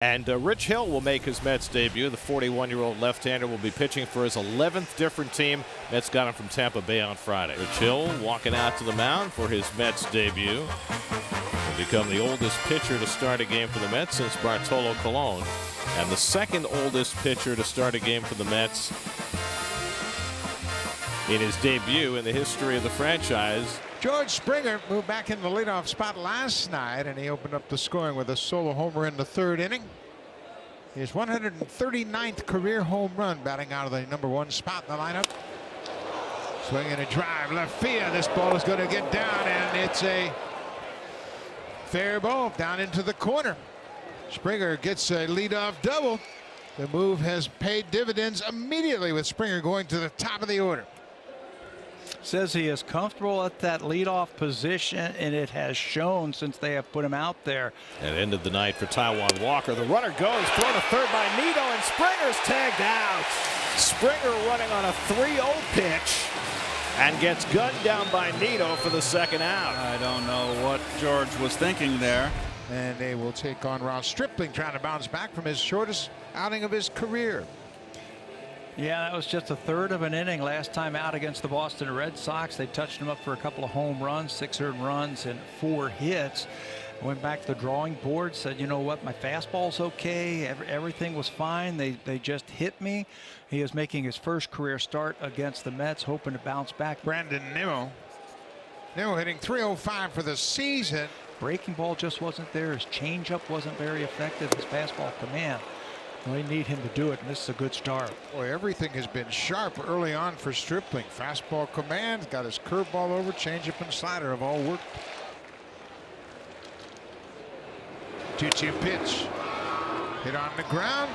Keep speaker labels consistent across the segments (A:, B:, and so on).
A: And Rich Hill will make his Mets debut. The 41-year-old left-hander will be pitching for his 11th different team. Mets got him from Tampa Bay on Friday. Rich Hill walking out to the mound for his Mets debut. Will become the oldest pitcher to start a game for the Mets since Bartolo Colon. And the second oldest pitcher to start a game for the Mets in his debut in the history of the franchise.
B: George Springer moved back in the leadoff spot last night, and he opened up the scoring with a solo homer in the third inning. His 139th career home run, batting out of the #1 spot in the lineup. Swinging a drive left field. This ball is going to get down, and it's a fair ball down into the corner. Springer gets a leadoff double. The move has paid dividends immediately, with Springer going to the top of the order.
C: Says he is comfortable at that leadoff position, and it has shown since they have put him out there.
A: And ended the night for Taijuan Walker. The runner goes, thrown to third by Nito, and Springer's tagged out. Springer running on a 3-0 pitch and gets gunned down by Nito for the second out.
D: I don't know what George was thinking there.
B: And they will take on Ross Stripling, trying to bounce back from his shortest outing of his career.
C: Yeah, that was just a third of an inning last time out against the Boston Red Sox. They touched him up for a couple of home runs, 6 earned runs, and 4 hits. Went back to the drawing board, said, you know what, my fastball's okay. Everything was fine. They just hit me. He is making his first career start against the Mets, hoping to bounce back.
B: Brandon Nimmo hitting .305 for the season.
C: Breaking ball just wasn't there. His changeup wasn't very effective. His fastball command. They need him to do it, and this is a good start.
B: Boy, everything has been sharp early on for Stripling. Fastball command, got his curveball over, changeup and slider have all worked. 2-2 pitch. Hit on the ground.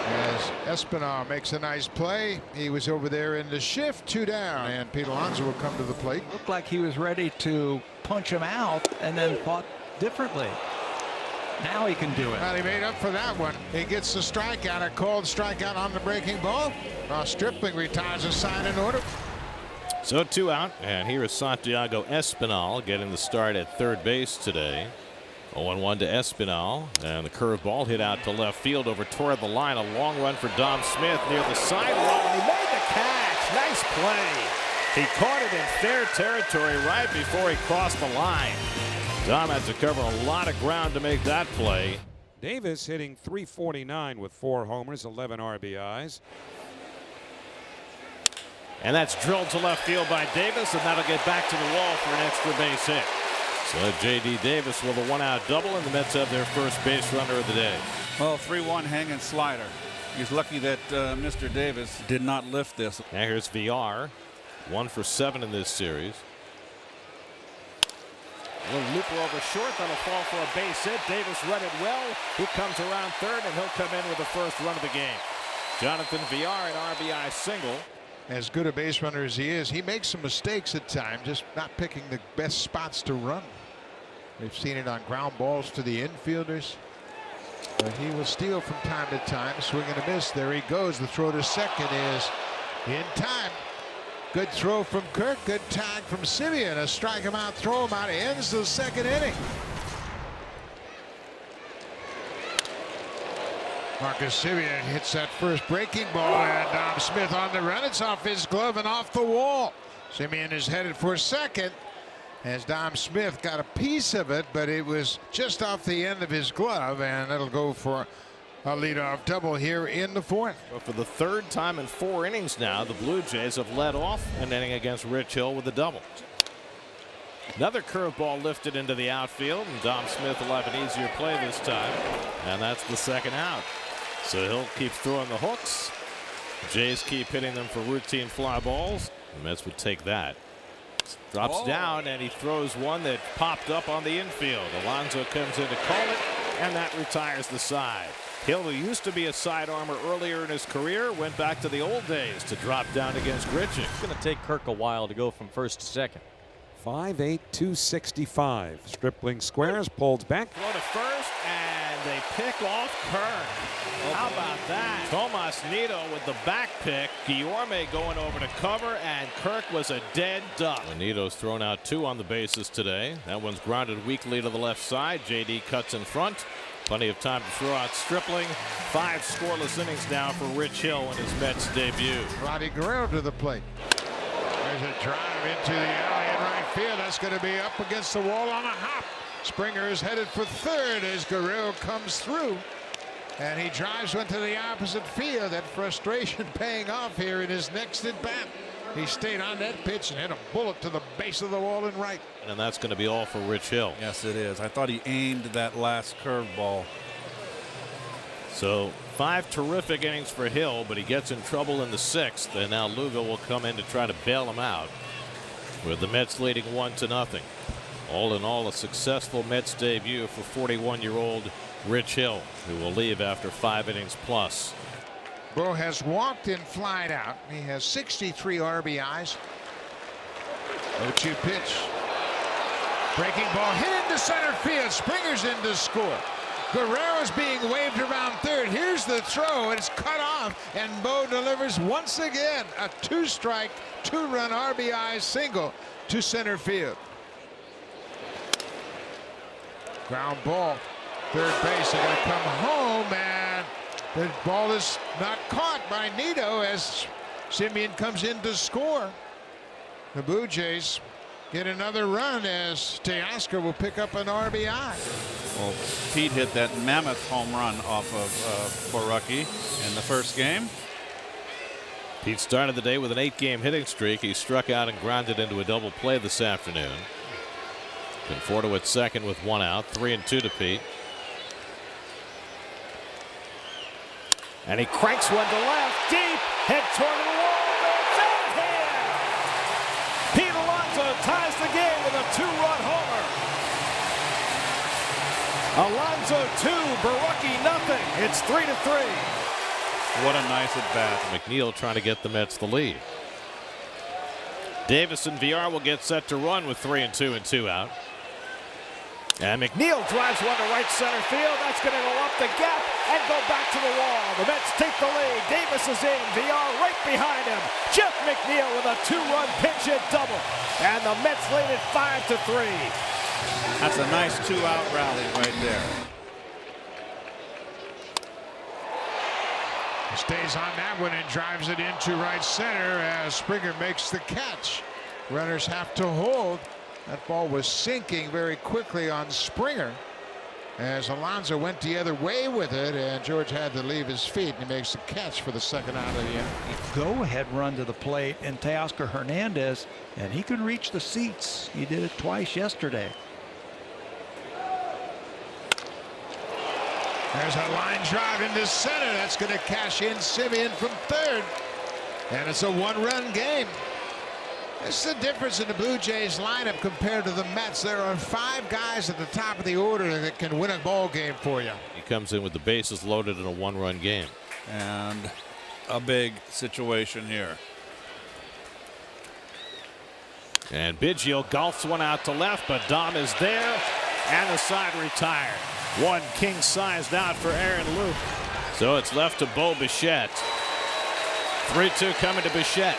B: As Espinal makes a nice play. He was over there in the shift, 2 down, and Pete Alonso will come to the plate.
C: Looked like he was ready to punch him out and then thought differently. Now he can do it.
B: Well, he made up for that one. He gets the strikeout, a called strikeout on the breaking ball. Stripling retires a sign in order.
A: So 2 out, and here is Santiago Espinal getting the start at third base today. 0-1 to Espinal, and the curveball hit out to left field over toward the line. A long run for Dom Smith near the sidewall, and he made the catch. Nice play. He caught it in fair territory right before he crossed the line. Dom had to cover a lot of ground to make that play.
E: Davis hitting .349 with 4 homers, 11 RBIs.
A: And that's drilled to left field by Davis, and that'll get back to the wall for an extra base hit. So J.D. Davis with a 1-out double, and the Mets have their first base runner of the day.
D: Well, 3-1 hanging slider. He's lucky that Mr. Davis did not lift this.
A: Now here's VR, 1 for 7 in this series. A little looper over short, that'll fall for a base hit. Davis read it well. He comes around third, and he'll come in with the first run of the game. Jonathan VR, an RBI single.
B: As good a base runner as he is, he makes some mistakes at times, just not picking the best spots to run. We've seen it on ground balls to the infielders. But he will steal from time to time, swing and a miss. There he goes. The throw to second is in time. Good throw from Kirk. Good tag from Simeon. A strike him out, throw him out. He ends the second inning. Marcus Simeon hits that first breaking ball, and Dom Smith on the run. It's off his glove and off the wall. Simeon is headed for second as Dom Smith got a piece of it, but it was just off the end of his glove, and it'll go for a leadoff double here in the 4th.
A: But for the 3rd time in 4 innings now, the Blue Jays have led off an inning against Rich Hill with a double. Another curveball lifted into the outfield, and Dom Smith will have an easier play this time, and that's the second out. So Hill keeps throwing the hooks. Jays keep hitting them for routine fly balls. The Mets would take that. Drops down, and he throws one that popped up on the infield. Alonso comes in to call it, and that retires the side. Hill, who used to be a sidearmer earlier in his career, went back to the old days to drop down against Grichuk.
F: It's going to take Kirk a while to go from first to second.
E: 5'8", 265. Stripling squares, pulled back.
A: Throw to first, and they pick off Kirk. How about that? Tomas Nido with the back pick. Guillorme going over to cover, and Kirk was a dead duck. Nito's thrown out 2 on the bases today. That one's grounded weakly to the left side. JD cuts in front. Plenty of time to throw out Stripling. 5 scoreless innings now for Rich Hill in his Mets debut.
B: Vladdy Guerrero to the plate. There's a drive into the alley in right field. That's going to be up against the wall on a hop. Springer is headed for third as Guerrero comes through. And he drives one to the opposite field. That frustration paying off here in his next at bat. He stayed on that pitch and hit a bullet to the base of the wall in right.
A: And that's going to be all for Rich Hill.
D: Yes, it is. I thought he aimed that last curveball.
A: So 5 terrific innings for Hill, but he gets in trouble in the 6th, and now Lugo will come in to try to bail him out, with the Mets leading 1-0. All in all, a successful Mets debut for 41-year-old Rich Hill, who will leave after 5 innings plus.
B: Bo has walked and flied out. He has 63 RBIs. 0-2 pitch. Breaking ball hit into center field. Springer's in to score. Guerrero's being waved around third. Here's the throw, and it's cut off, and Bo delivers once again a 2-strike, 2-run RBI single to center field. Ground ball. Third base, they're going to come home, and the ball is not caught by Nito as Simeon comes in to score. The Blue Jays get another run as Teoscar will pick up an RBI.
D: Well, Pete hit that mammoth home run off of Borucki in the first game.
A: Pete started the day with an 8-game hitting streak. He struck out and grounded into a double play this afternoon. Conforto at second with 1 out. 3-2 to Pete. And he cranks one to left, deep, hit toward the wall. It's out here. Pete Alonso ties the game with a 2-run homer. Alonso 2, Borucki nothing. It's 3-3.
D: What a nice at bat.
A: McNeil trying to get the Mets the lead. Davis and VR will get set to run with 3-2 and 2 out. And McNeil drives one to right center field. That's going to go up the gap and go back to the wall. The Mets take the lead. Davis is in. VR right behind him. Jeff McNeil with a 2-run pinch hit double. And the Mets lead it 5-3.
D: That's a nice 2-out rally right there.
B: He stays on that one and drives it into right center as Springer makes the catch. Runners have to hold. That ball was sinking very quickly on Springer as Alonso went the other way with it, and George had to leave his feet, and he makes the catch for the second out of the inning.
C: Go-ahead run to the plate, and Teoscar Hernandez, and he can reach the seats. He did it twice yesterday.
B: There's a line drive into center. That's going to cash in Simeon from third, and it's a 1-run game. This is the difference in the Blue Jays lineup compared to the Mets. There are 5 guys at the top of the order that can win a ball game for you.
A: He comes in with the bases loaded in a 1-run game.
D: And a big situation here.
A: And Biggio golfs one out to left, but Dom is there, and the side retired. 1 king-sized out for Aaron Luke. So it's left to Bo Bichette. 3-2 coming to Bichette.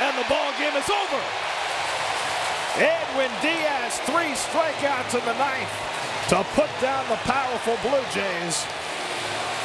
A: And the ball game is over. Edwin Diaz, 3 strikeouts in the 9th to put down the powerful Blue Jays.